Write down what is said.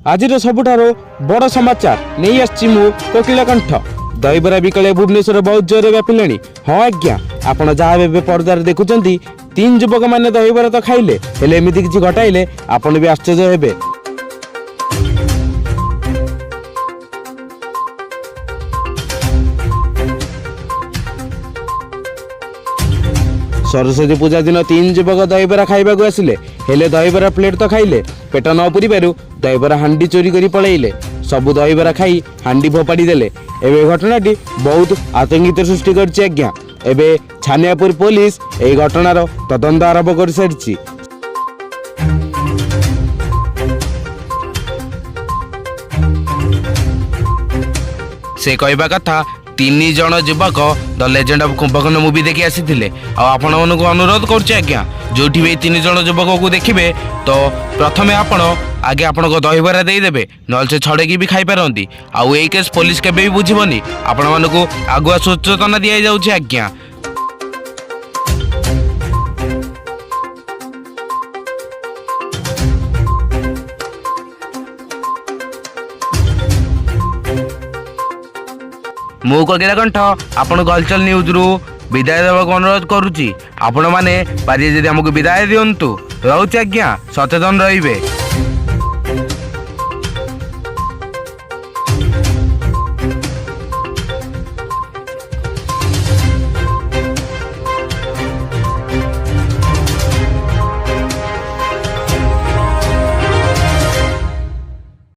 आज सबुठार बड़ समाचार नहीं आछि मु कोकिला कंठ। दहीबरा बिकले भुवनेश्वर बहुत जोर व्यापिले। हाँ आज्ञा, आपण जहाँ पर्दार देखुंत तीन युवक मैंने दहीबरा तो खाइले हेले एमती किसी घटाइले आपण भी आश्चर्य हेबे। सरस्वती पूजा दिन तीन युवक दहीबरा खाइबा आसिले हेले दहीबरा प्लेट तो खाइले, पेट न पुरी पारु दहीबरा हांडी चोरी करी पलैले। सबु दहीबरा खाई हांडी फोपाड़ी देले। एबे घटनाटी बहुत आतंकित सृष्टि करछि आज्ञा। एबे छानियापुर पुलिस एई घटनार तदंत आरंभ कर सारिछि। से कहबा कथा तीन जन युवक the legend of Kumbhakarna movie देखि आसीथिले। आपण मानक अनुरोध करछि आज्ञा, जोठी भी तीन जन युवक को देखिबे तो प्रथमे आपण आगे आपण को दहीबरा दे देबे, नल से छड़ेकी भी खाई पारंती। आउ एई केस पुलिस केबे भी बुझिबनी। आपण मानक आगुआ सूचना दिया जाउछि आज्ञा। मु कोकिला कंठ आपण कल्चर न्यूज रु विदाय देवाक अनुरोध करुच्ची। आपण माने पारिए जदि हमको विदाय दियंतु। रहउछि आज्ञा, सचेतन रहिबे।